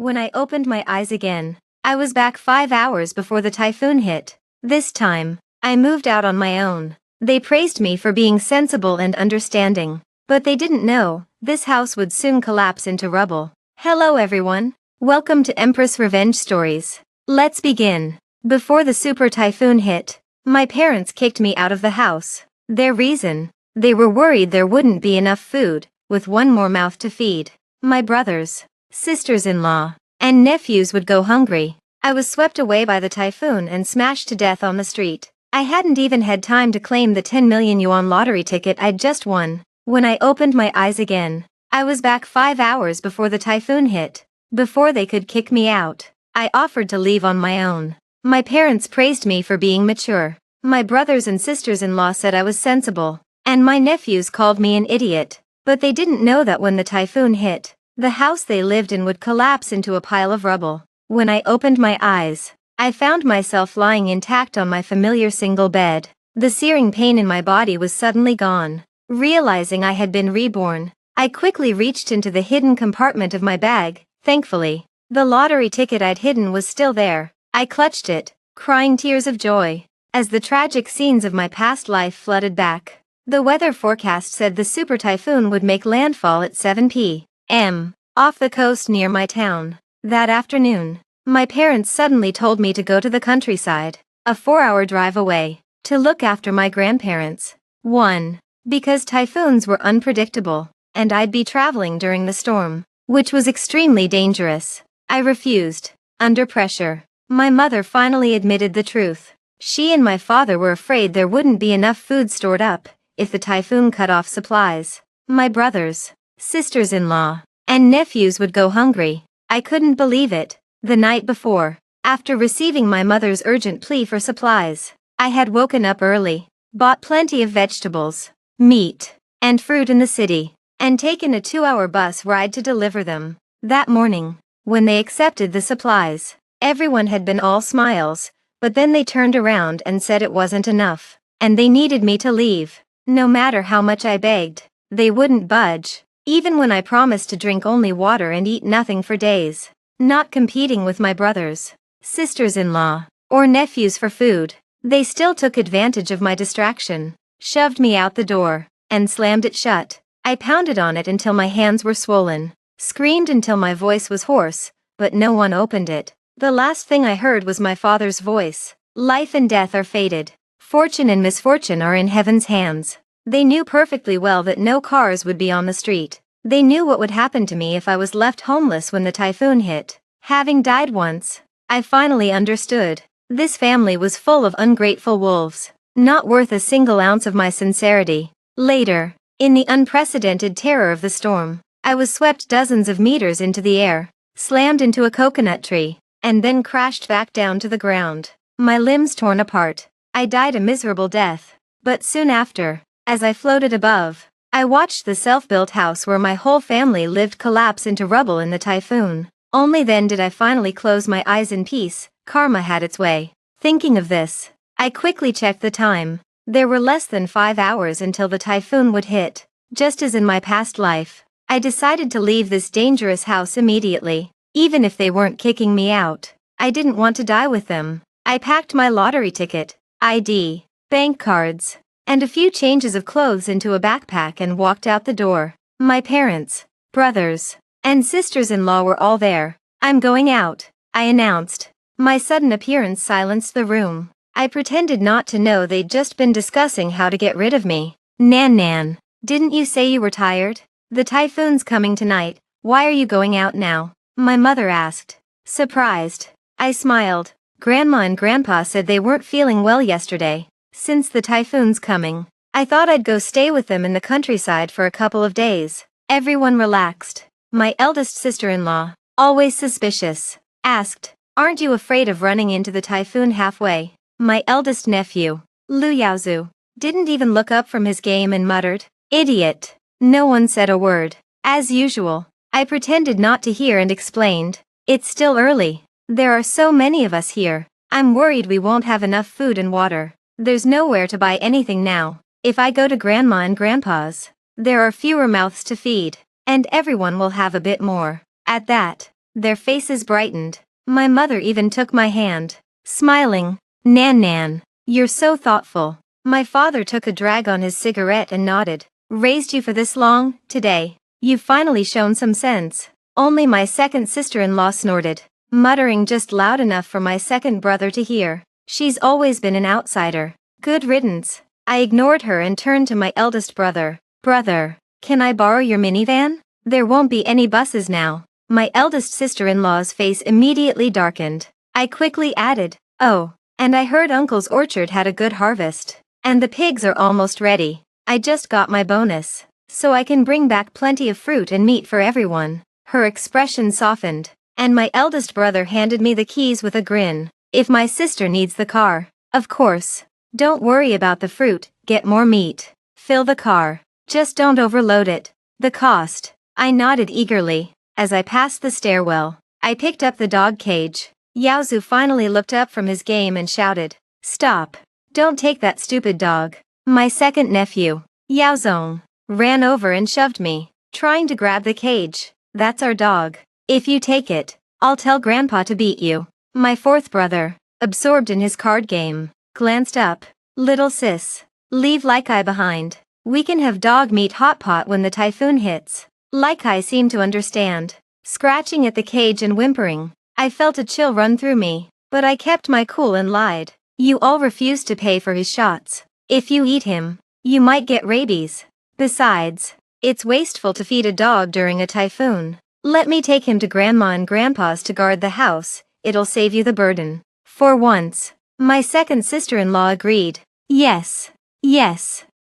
When I opened my eyes again, I was back 5 hours before the typhoon hit. This time, I moved out on my own. They praised me for being sensible and understanding. But they didn't know, this house would soon collapse into rubble. Hello everyone. Welcome to Empress Revenge Stories. Let's begin. Before the super typhoon hit, my parents kicked me out of the house. Their reason? They were worried there wouldn't be enough food, with one more mouth to feed. My brothers, sisters-in-law, and nephews would go hungry. I was swept away by the typhoon and smashed to death on the street. I hadn't even had time to claim the 10 million yuan lottery ticket I'd just won. When I opened my eyes again, I was back 5 hours before the typhoon hit. Before they could kick me out, I offered to leave on my own. My parents praised me for being mature. My brothers and sisters-in-law said I was sensible, and my nephews called me an idiot. But they didn't know that when the typhoon hit, the house they lived in would collapse into a pile of rubble. When I opened my eyes, I found myself lying intact on my familiar single bed. The searing pain in my body was suddenly gone. Realizing I had been reborn, I quickly reached into the hidden compartment of my bag. Thankfully, the lottery ticket I'd hidden was still there. I clutched it, crying tears of joy, as the tragic scenes of my past life flooded back. The weather forecast said the super typhoon would make landfall at 7 p.m. off the coast near my town. That afternoon, my parents suddenly told me to go to the countryside, a 4-hour drive away, to look after my grandparents. 1. Because typhoons were unpredictable, and I'd be traveling during the storm, which was extremely dangerous. I refused. Under pressure, my mother finally admitted the truth. She and my father were afraid there wouldn't be enough food stored up if the typhoon cut off supplies. My brothers, sisters-in-law, and nephews would go hungry. I couldn't believe it. The night before, after receiving my mother's urgent plea for supplies, I had woken up early, bought plenty of vegetables, meat, and fruit in the city, and taken a 2-hour bus ride to deliver them. That morning, when they accepted the supplies, everyone had been all smiles, but then they turned around and said it wasn't enough, and they needed me to leave. No matter how much I begged, they wouldn't budge, even when I promised to drink only water and eat nothing for days. Not competing with my brothers, sisters-in-law, or nephews for food, they still took advantage of my distraction, shoved me out the door, and slammed it shut. I pounded on it until my hands were swollen, screamed until my voice was hoarse, but no one opened it. The last thing I heard was my father's voice. Life and death are fated. Fortune and misfortune are in heaven's hands. They knew perfectly well that no cars would be on the street. They knew what would happen to me if I was left homeless when the typhoon hit. Having died once, I finally understood. This family was full of ungrateful wolves, not worth a single ounce of my sincerity. Later, in the unprecedented terror of the storm, I was swept dozens of meters into the air, slammed into a coconut tree, and then crashed back down to the ground. My limbs torn apart. I died a miserable death. But soon after, as I floated above, I watched the self-built house where my whole family lived collapse into rubble in the typhoon. Only then did I finally close my eyes in peace. Karma had its way. Thinking of this, I quickly checked the time. There were less than 5 hours until the typhoon would hit. Just as in my past life, I decided to leave this dangerous house immediately, even if they weren't kicking me out. I didn't want to die with them. I packed my lottery ticket, ID, bank cards, and a few changes of clothes into a backpack and walked out the door. My parents, brothers, and sisters-in-law were all there. "I'm going out," I announced. My sudden appearance silenced the room. I pretended not to know they'd just been discussing how to get rid of me. Nan, didn't you say you were tired? The typhoon's coming tonight. Why are you going out now?" My mother asked. Surprised, I smiled. Grandma and Grandpa said they weren't feeling well yesterday. Since the typhoon's coming, I thought I'd go stay with them in the countryside for a couple of days. Everyone relaxed. My eldest sister-in-law, always suspicious, asked, "Aren't you afraid of running into the typhoon halfway?" My eldest nephew, Lu Yaozu, didn't even look up from his game and muttered, "Idiot." No one said a word. As usual, I pretended not to hear and explained, "It's still early. There are so many of us here. I'm worried we won't have enough food and water. There's nowhere to buy anything now. If I go to Grandma and Grandpa's, there are fewer mouths to feed, and everyone will have a bit more." At that, Their faces brightened. My mother even took my hand, smiling. Nan Nan, you're so thoughtful. My father took a drag on his cigarette and nodded. Raised you for this long, today. You've finally shown some sense. Only my second sister-in-law snorted, muttering just loud enough for my second brother to hear. She's always been an outsider. Good riddance. I ignored her and turned to my eldest brother. Brother, can I borrow your minivan? There won't be any buses now. My eldest sister-in-law's face immediately darkened. I quickly added, oh, and I heard Uncle's orchard had a good harvest. And the pigs are almost ready. I just got my bonus, so I can bring back plenty of fruit and meat for everyone. Her expression softened, and my eldest brother handed me the keys with a grin. If my sister needs the car, of course. Don't worry about the fruit, get more meat. Fill the car. Just don't overload it. The cost. I nodded eagerly. As I passed the stairwell, I picked up the dog cage. Yaozu finally looked up from his game and shouted, "Stop. Don't take that stupid dog." My second nephew, Yaozong, ran over and shoved me, trying to grab the cage. "That's our dog. If you take it, I'll tell Grandpa to beat you." My fourth brother, absorbed in his card game, glanced up. "Little sis, leave Laikai behind. We can have dog meat hot pot when the typhoon hits." Laikai seemed to understand, scratching at the cage and whimpering. I felt a chill run through me, but I kept my cool and lied. "You all refused to pay for his shots. If you eat him, you might get rabies. Besides, it's wasteful to feed a dog during a typhoon. Let me take him to Grandma and Grandpa's to guard the house. It'll save you the burden." For once, my second sister-in-law agreed. Yes,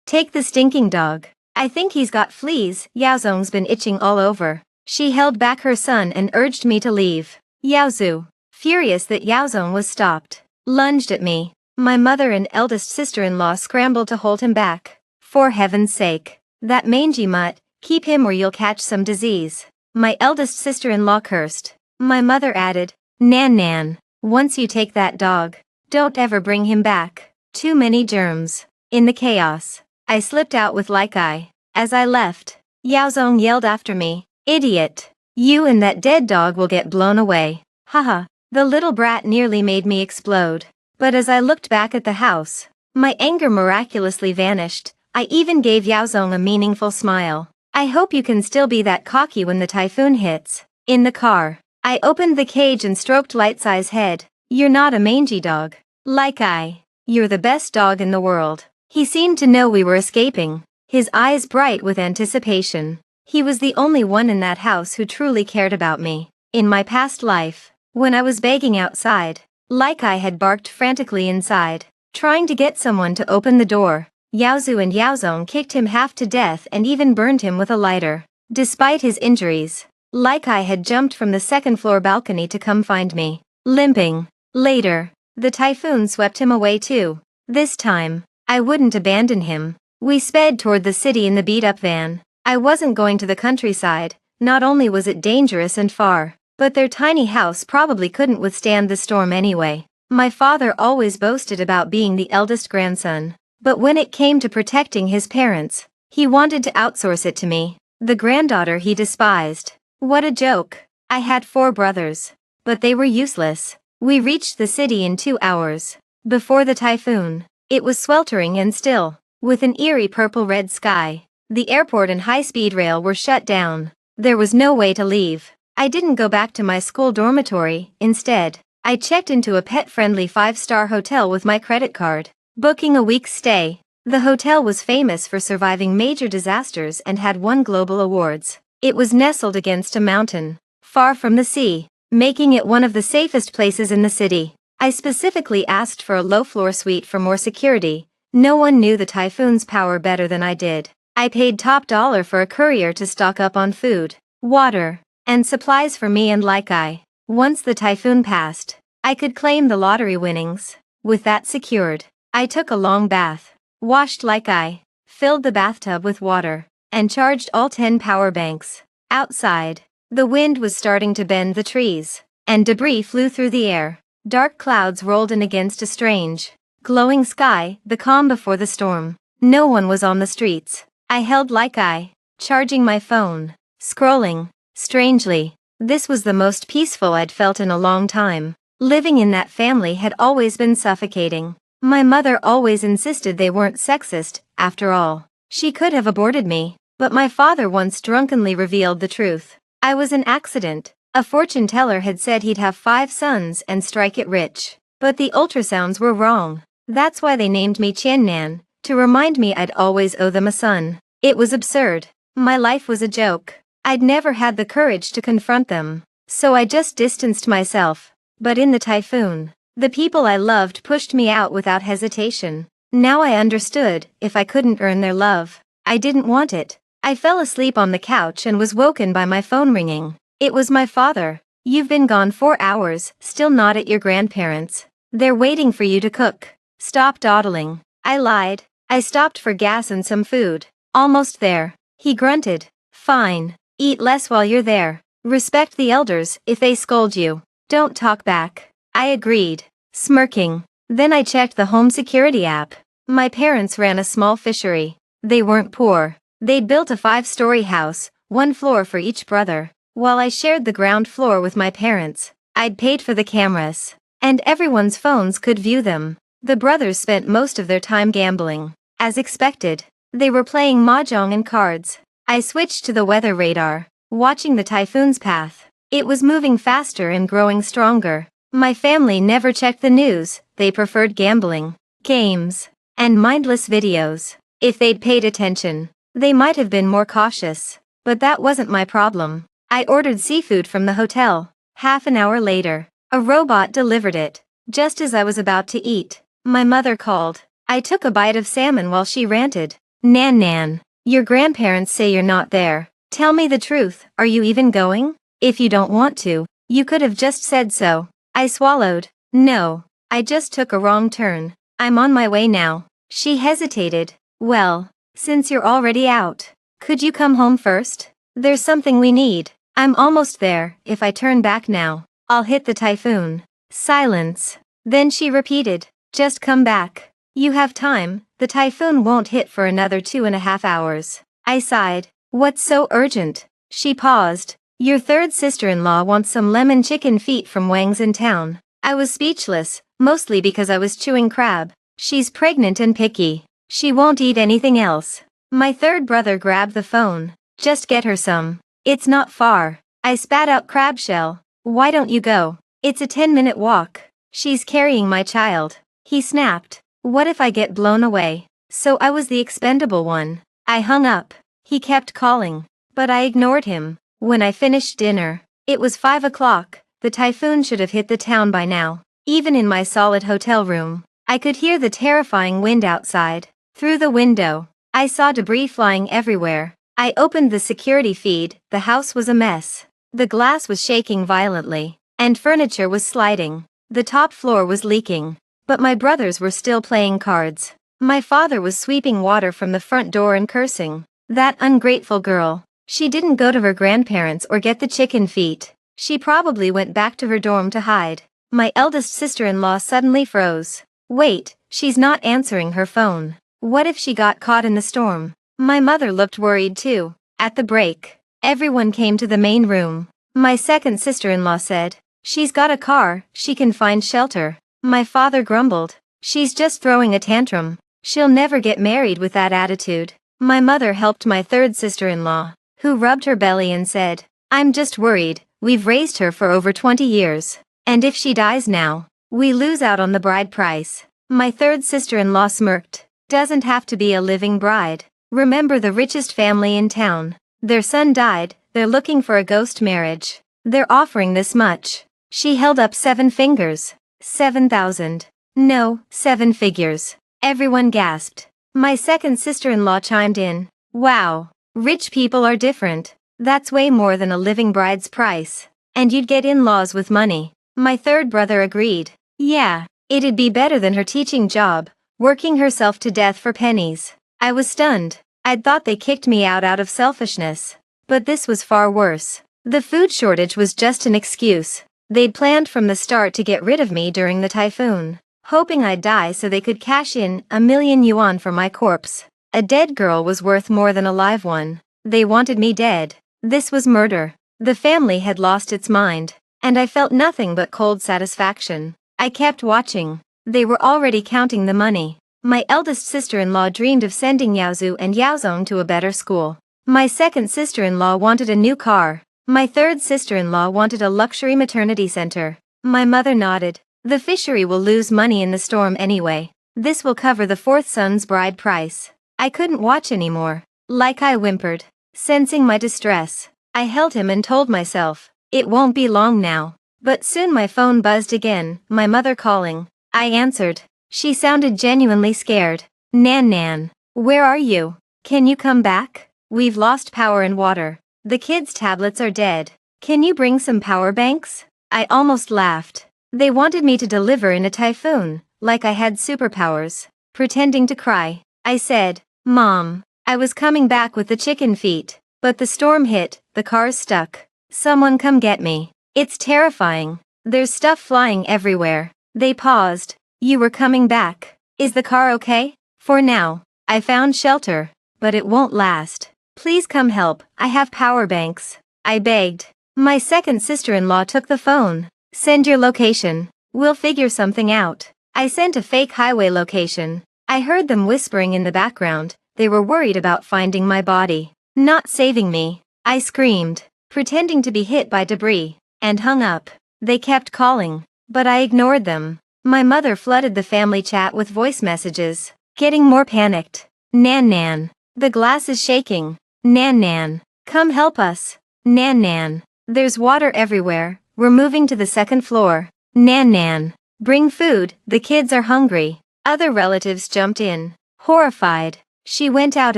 take the stinking dog. I think he's got fleas. Yaozong's been itching all over. She held back her son and urged me to leave. Yaozu, furious that Yaozong was stopped, lunged at me. My mother and eldest sister-in-law scrambled to hold him back. "For heaven's sake, that mangy mutt, keep him or you'll catch some disease." My eldest sister-in-law cursed. My mother added, Nan Nan, once you take that dog, don't ever bring him back. Too many germs." In the chaos, I slipped out with Laikai. As I left, Yaozong yelled after me, "Idiot! You and that dead dog will get blown away." Haha, the little brat nearly made me explode. But as I looked back at the house, my anger miraculously vanished. I even gave Yaozong a meaningful smile. "I hope you can still be that cocky when the typhoon hits." In the car, I opened the cage and stroked Lightsai's head. "You're not a mangy dog. Laikai, you're the best dog in the world." He seemed to know we were escaping, his eyes bright with anticipation. He was the only one in that house who truly cared about me. In my past life, when I was begging outside, Laikai had barked frantically inside, trying to get someone to open the door. Yaozu and Yaozong kicked him half to death and even burned him with a lighter. Despite his injuries, Laikai had jumped from the second-floor balcony to come find me, limping. Later, the typhoon swept him away too. This time, I wouldn't abandon him. We sped toward the city in the beat-up van. I wasn't going to the countryside. Not only was it dangerous and far, but their tiny house probably couldn't withstand the storm anyway. My father always boasted about being the eldest grandson, but when it came to protecting his parents, he wanted to outsource it to me, the granddaughter he despised. What a joke. I had 4 brothers, but they were useless. We reached the city in 2 hours. Before the typhoon, it was sweltering and still, with an eerie purple-red sky. The airport and high-speed rail were shut down. There was no way to leave. I didn't go back to my school dormitory. Instead, I checked into a pet-friendly 5-star hotel with my credit card, booking a week's stay. The hotel was famous for surviving major disasters and had won global awards. It was nestled against a mountain, far from the sea, making it one of the safest places in the city. I specifically asked for a low-floor suite for more security. No one knew the typhoon's power better than I did. I paid top dollar for a courier to stock up on food, water, and supplies for me and Laikai. Once the typhoon passed, I could claim the lottery winnings. With that secured, I took a long bath, washed Laikai, filled the bathtub with water, and charged all 10 power banks. Outside, the wind was starting to bend the trees, and debris flew through the air. Dark clouds rolled in against a strange, glowing sky, the calm before the storm. No one was on the streets. I held Laikai, charging my phone, scrolling. Strangely, This was the most peaceful I'd felt in a long time. Living in that family had always been suffocating. My mother always insisted they weren't sexist, after all. She could have aborted me, but my father once drunkenly revealed the truth. I was an accident. A fortune teller had said he'd have 5 sons and strike it rich. But the ultrasounds were wrong. That's why they named me Nan, to remind me I'd always owe them a son. It was absurd. My life was a joke. I'd never had the courage to confront them. So I just distanced myself. But in the typhoon, the people I loved pushed me out without hesitation. Now I understood, if I couldn't earn their love, I didn't want it. I fell asleep on the couch and was woken by my phone ringing. It was my father. "You've been gone 4 hours, still not at your grandparents'. They're waiting for you to cook. Stop dawdling." I lied. I stopped for gas and some food. "Almost there." He grunted. "Fine. Eat less while you're there. Respect the elders if they scold you. Don't talk back." I agreed, smirking. Then I checked the home security app. My parents ran a small fishery. They weren't poor. They'd built a 5-story house, 1 floor for each brother. While I shared the ground floor with my parents, I'd paid for the cameras, and everyone's phones could view them. The brothers spent most of their time gambling. As expected, they were playing mahjong and cards. I switched to the weather radar, watching the typhoon's path. It was moving faster and growing stronger. My family never checked the news. They preferred gambling, games, and mindless videos. If they'd paid attention, they might have been more cautious. But that wasn't my problem. I ordered seafood from the hotel. Half an hour later, a robot delivered it. Just as I was about to eat, my mother called. I took a bite of salmon while she ranted. Nan, your grandparents say you're not there. Tell me the truth, are you even going? If you don't want to, you could have just said so." I swallowed. "No, I just took a wrong turn. I'm on my way now." She hesitated. "Well, since you're already out, could you come home first? There's something we need." "I'm almost there. If I turn back now, I'll hit the typhoon." Silence. Then she repeated, "Just come back. You have time, the typhoon won't hit for another 2.5 hours. I sighed. "What's so urgent?" She paused. "Your third sister-in-law wants some lemon chicken feet from Wang's in town." I was speechless, mostly because I was chewing crab. "She's pregnant and picky. She won't eat anything else." My third brother grabbed the phone. "Just get her some. It's not far." I spat out crab shell. "Why don't you go? It's a 10-minute walk." "She's carrying my child." He snapped. "What if I get blown away?" So I was the expendable one. I hung up. He kept calling, but I ignored him. When I finished dinner, it was 5 o'clock. The typhoon should have hit the town by now. Even in my solid hotel room, I could hear the terrifying wind outside. Through the window, I saw debris flying everywhere. I opened the security feed. The house was a mess. The glass was shaking violently, and furniture was sliding. The top floor was leaking. But my brothers were still playing cards. My father was sweeping water from the front door and cursing. That ungrateful girl. She didn't go to her grandparents or get the chicken feet. She probably went back to her dorm to hide. My eldest sister-in-law suddenly froze. Wait, she's not answering her phone. What if she got caught in the storm? My mother looked worried too. At the break, everyone came to the main room. My second sister-in-law said, "She's got a car, she can find shelter." My father grumbled, "She's just throwing a tantrum. She'll never get married with that attitude." My mother helped my third sister-in-law, who rubbed her belly and said, "I'm just worried, we've raised her for over 20 years. And if she dies now, we lose out on the bride price." My third sister-in-law smirked. "Doesn't have to be a living bride. Remember the richest family in town. Their son died, they're looking for a ghost marriage. They're offering this much." She held up 7 fingers. 7,000. No, 7 figures. Everyone gasped. My second sister-in-law chimed in. "Wow, rich people are different. That's way more than a living bride's price. And you'd get in-laws with money." My third brother agreed. "Yeah, it'd be better than her teaching job, working herself to death for pennies." I was stunned. I'd thought they kicked me out of selfishness. But this was far worse. The food shortage was just an excuse. They'd planned from the start to get rid of me during the typhoon, hoping I'd die so they could cash in 1,000,000 yuan for my corpse. A dead girl was worth more than a live one. They wanted me dead. This was murder. The family had lost its mind, and I felt nothing but cold satisfaction. I kept watching. They were already counting the money. My eldest sister-in-law dreamed of sending Yaozu and Yaozong to a better school. My second sister-in-law wanted a new car. My third sister-in-law wanted a luxury maternity center. My mother nodded. The fishery will lose money in the storm anyway. This will cover the fourth son's bride price. I couldn't watch anymore. Like I whimpered. Sensing my distress, I held him and told myself, it won't be long now. But soon my phone buzzed again, my mother calling. I answered. She sounded genuinely scared. Nan, where are you? Can you come back? We've lost power and water. The kids' tablets are dead. Can you bring some power banks? I almost laughed. They wanted me to deliver in a typhoon, like I had superpowers. Pretending to cry, I said, Mom, I was coming back with the chicken feet, but the storm hit, the car's stuck. Someone come get me. It's terrifying. There's stuff flying everywhere. They paused. You were coming back. Is the car okay? For now. I found shelter, but it won't last. Please come help, I have power banks. I begged. My second sister-in-law took the phone. Send your location. We'll figure something out. I sent a fake highway location. I heard them whispering in the background. They were worried about finding my body. Not saving me. I screamed, pretending to be hit by debris, and hung up. They kept calling, but I ignored them. My mother flooded the family chat with voice messages, getting more panicked. Nan, the glass is shaking. Nan, come help us. Nan, there's water everywhere. We're moving to the second floor. Nan, bring food, the kids are hungry. Other relatives jumped in, horrified. She went out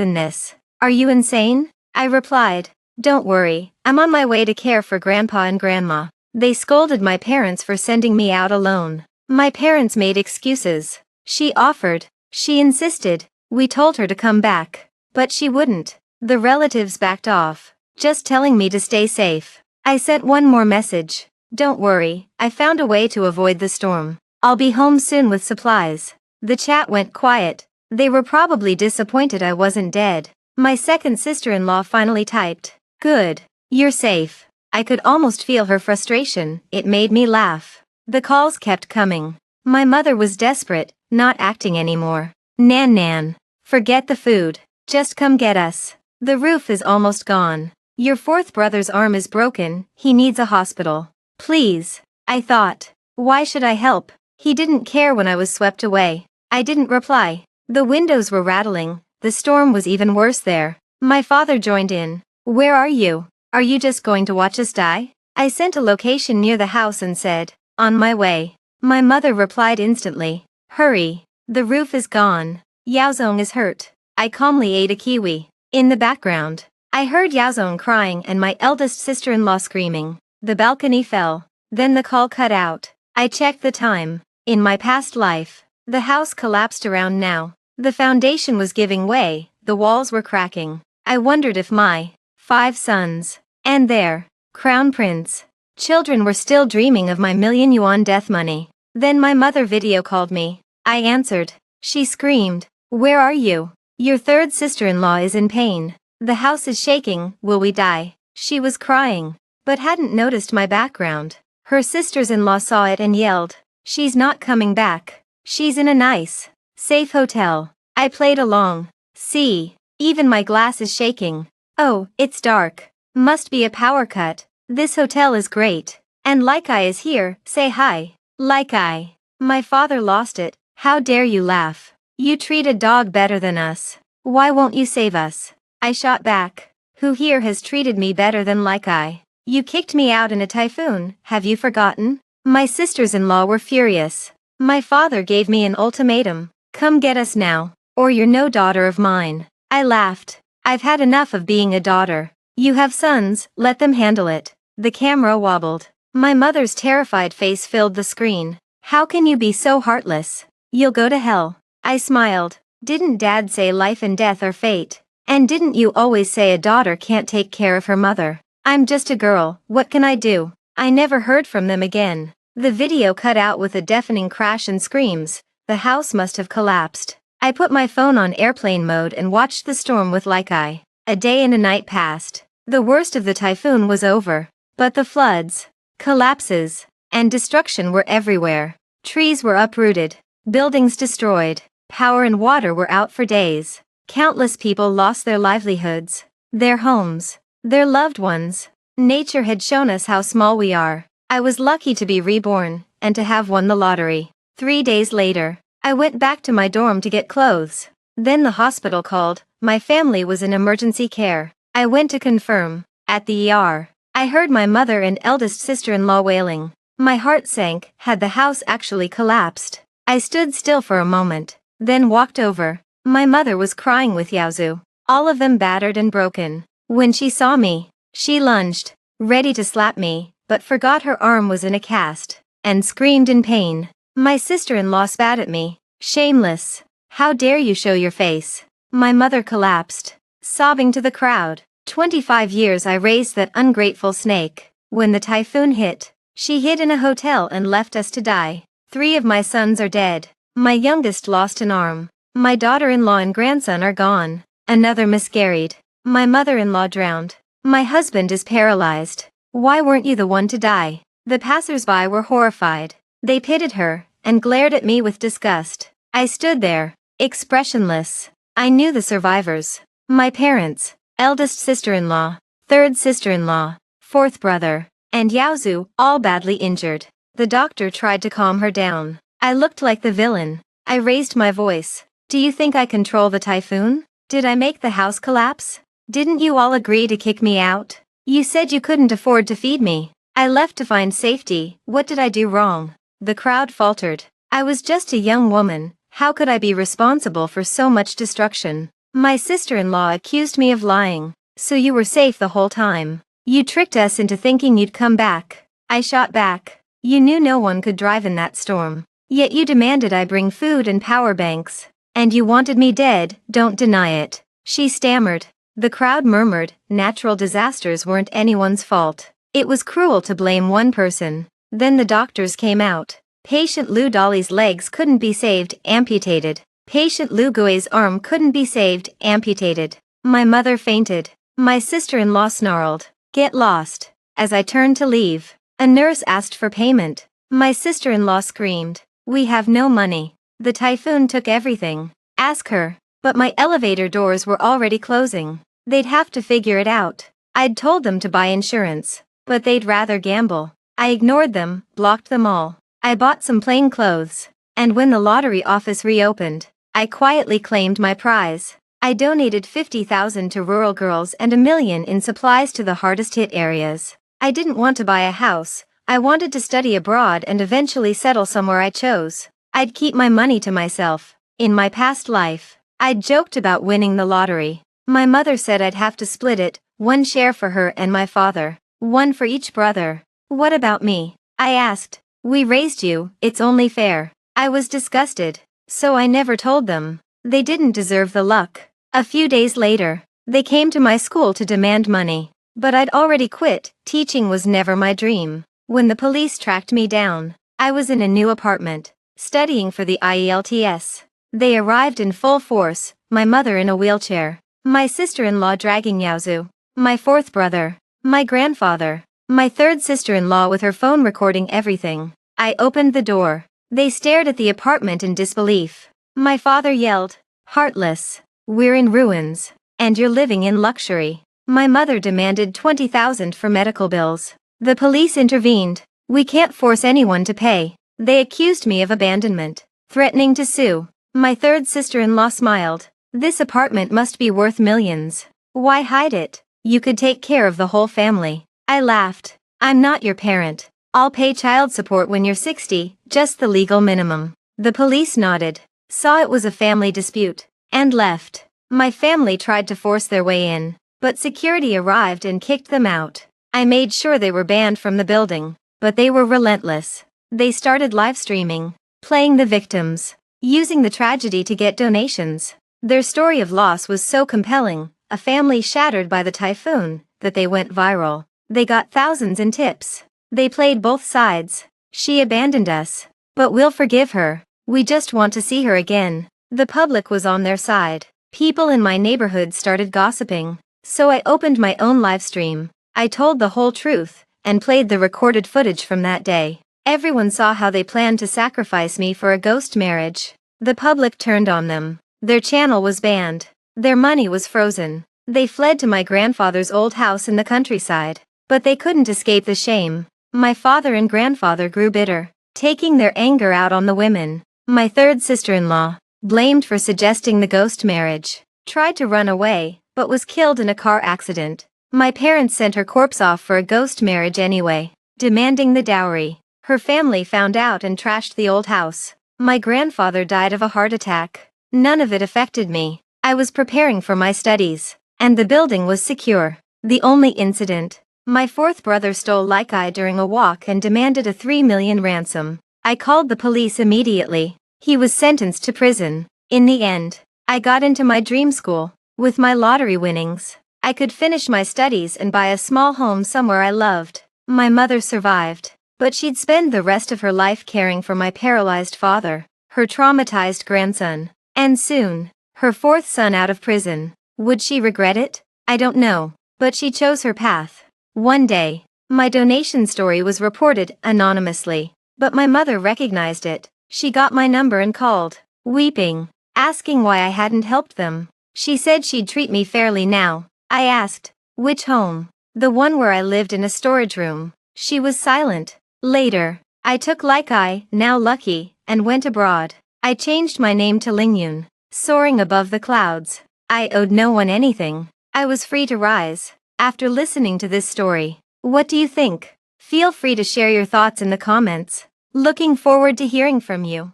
in this. Are you insane? I replied. Don't worry, I'm on my way to care for Grandpa and Grandma. They scolded my parents for sending me out alone. My parents made excuses. She offered. She insisted. We told her to come back. But she wouldn't. The relatives backed off, just telling me to stay safe. I sent one more message. Don't worry, I found a way to avoid the storm. I'll be home soon with supplies. The chat went quiet. They were probably disappointed I wasn't dead. My second sister-in-law finally typed. Good. You're safe. I could almost feel her frustration. It made me laugh. The calls kept coming. My mother was desperate, not acting anymore. Nan, forget the food. Just come get us. The roof is almost gone. Your fourth brother's arm is broken, he needs a hospital. Please. I thought. Why should I help? He didn't care when I was swept away. I didn't reply. The windows were rattling. The storm was even worse there. My father joined in. Where are you? Are you just going to watch us die? I sent a location near the house and said, on my way. My mother replied instantly. Hurry. The roof is gone. Yaozong is hurt. I calmly ate a kiwi. In the background, I heard Yaozong crying and my eldest sister-in-law screaming. The balcony fell. Then the call cut out. I checked the time. In my past life, the house collapsed around now. The foundation was giving way, the walls were cracking. I wondered if my 5 sons, and their crown prince, children were still dreaming of my million-yuan death money. Then my mother video called me. I answered. She screamed. Where are you? Your third sister-in-law is in pain. The house is shaking, will we die? She was crying, but hadn't noticed my background. Her sisters-in-law saw it and yelled. She's not coming back. She's in a nice, safe hotel. I played along. See, even my glass is shaking. Oh, it's dark. Must be a power cut. This hotel is great. And Like I is here, say hi. Like I. My father lost it. How dare you laugh? You treat a dog better than us. Why won't you save us? I shot back. Who here has treated me better than Like I? You kicked me out in a typhoon, have you forgotten? My sisters-in-law were furious. My father gave me an ultimatum. Come get us now, or you're no daughter of mine. I laughed. I've had enough of being a daughter. You have sons, let them handle it. The camera wobbled. My mother's terrified face filled the screen. How can you be so heartless? You'll go to hell. I smiled. Didn't Dad say life and death are fate? And didn't you always say a daughter can't take care of her mother? I'm just a girl, what can I do? I never heard from them again. The video cut out with a deafening crash and screams. The house must have collapsed. I put my phone on airplane mode and watched the storm with Like I. A day and a night passed. The worst of the typhoon was over. But the floods, collapses, and destruction were everywhere. Trees were uprooted, buildings destroyed, power and water were out for days. Countless people lost their livelihoods, their homes, their loved ones. Nature had shown us how small we are. I was lucky to be reborn, and to have won the lottery. 3 days later, I went back to my dorm to get clothes. Then the hospital called. My family was in emergency care. I went to confirm. At the ER, I heard my mother and eldest sister-in-law wailing. My heart sank. Had the house actually collapsed? I stood still for a moment, then walked over. My mother was crying with Yaozu, all of them battered and broken. When she saw me, she lunged, ready to slap me, but forgot her arm was in a cast, and screamed in pain. My sister-in-law spat at me. Shameless. How dare you show your face? My mother collapsed, sobbing to the crowd. 25 years I raised that ungrateful snake. When the typhoon hit, she hid in a hotel and left us to die. 3 of my sons are dead. My youngest lost an arm. My daughter-in-law and grandson are gone. Another miscarried. My mother-in-law drowned. My husband is paralyzed. Why weren't you the one to die? The passers-by were horrified. They pitied her, and glared at me with disgust. I stood there, expressionless. I knew the survivors. My parents, eldest sister-in-law, third sister-in-law, fourth brother, and Yaozu, all badly injured. The doctor tried to calm her down. I looked like the villain. I raised my voice. Do you think I control the typhoon? Did I make the house collapse? Didn't you all agree to kick me out? You said you couldn't afford to feed me. I left to find safety. What did I do wrong? The crowd faltered. I was just a young woman. How could I be responsible for so much destruction? My sister-in-law accused me of lying. So you were safe the whole time. You tricked us into thinking you'd come back. I shot back. You knew no one could drive in that storm. Yet you demanded I bring food and power banks. And you wanted me dead, don't deny it. She stammered. The crowd murmured. Natural disasters weren't anyone's fault. It was cruel to blame one person. Then the doctors came out. Patient Lu Dolly's legs couldn't be saved, amputated. Patient Lu Gui's arm couldn't be saved, amputated. My mother fainted. My sister-in-law snarled. Get lost. As I turned to leave, a nurse asked for payment. My sister-in-law screamed. We have no money. The typhoon took everything. Ask her. But my elevator doors were already closing. They'd have to figure it out. I'd told them to buy insurance, but they'd rather gamble. I ignored them, blocked them all. I bought some plain clothes, and when the lottery office reopened, I quietly claimed my prize. I donated 50,000 to rural girls and 1 million in supplies to the hardest hit areas. I didn't want to buy a house. I wanted to study abroad and eventually settle somewhere I chose. I'd keep my money to myself. In my past life, I'd joked about winning the lottery. My mother said I'd have to split it, 1 share for her and my father, 1 for each brother. What about me? I asked. We raised you, it's only fair. I was disgusted, so I never told them. They didn't deserve the luck. A few days later, they came to my school to demand money. But I'd already quit. Teaching was never my dream. When the police tracked me down, I was in a new apartment, studying for the IELTS. They arrived in full force, my mother in a wheelchair, my sister-in-law dragging Yaozu, my fourth brother, my grandfather, my third sister-in-law with her phone recording everything. I opened the door. They stared at the apartment in disbelief. My father yelled, "Heartless. We're in ruins, and you're living in luxury." My mother demanded 20,000 for medical bills. The police intervened. We can't force anyone to pay. They accused me of abandonment, threatening to sue. My third sister-in-law smiled. This apartment must be worth millions. Why hide it? You could take care of the whole family. I laughed. I'm not your parent. I'll pay child support when you're 60, just the legal minimum. The police nodded, saw it was a family dispute, and left. My family tried to force their way in, but security arrived and kicked them out. I made sure they were banned from the building, but they were relentless. They started live streaming, playing the victims, using the tragedy to get donations. Their story of loss was so compelling, a family shattered by the typhoon, that they went viral. They got thousands in tips. They played both sides. She abandoned us, but we'll forgive her. We just want to see her again. The public was on their side. People in my neighborhood started gossiping. So I opened my own live stream. I told the whole truth, and played the recorded footage from that day. Everyone saw how they planned to sacrifice me for a ghost marriage. The public turned on them. Their channel was banned. Their money was frozen. They fled to my grandfather's old house in the countryside. But they couldn't escape the shame. My father and grandfather grew bitter, taking their anger out on the women. My third sister-in-law, blamed for suggesting the ghost marriage, tried to run away, but was killed in a car accident. My parents sent her corpse off for a ghost marriage anyway, demanding the dowry. Her family found out and trashed the old house. My grandfather died of a heart attack. None of it affected me. I was preparing for my studies, and the building was secure. The only incident: my fourth brother stole like I during a walk and demanded a 3 million ransom. I called the police immediately. He was sentenced to prison. In the end, I got into my dream school. With my lottery winnings, I could finish my studies and buy a small home somewhere I loved. My mother survived, but she'd spend the rest of her life caring for my paralyzed father, her traumatized grandson, and soon, her fourth son out of prison. Would she regret it? I don't know, but she chose her path. One day, my donation story was reported anonymously, but my mother recognized it. She got my number and called, weeping, asking why I hadn't helped them. She said she'd treat me fairly now. I asked, which home? The one where I lived in a storage room. She was silent. Later, I took like I, now Lucky, and went abroad. I changed my name to Lingyun, soaring above the clouds. I owed no one anything. I was free to rise. After listening to this story, what do you think? Feel free to share your thoughts in the comments. Looking forward to hearing from you.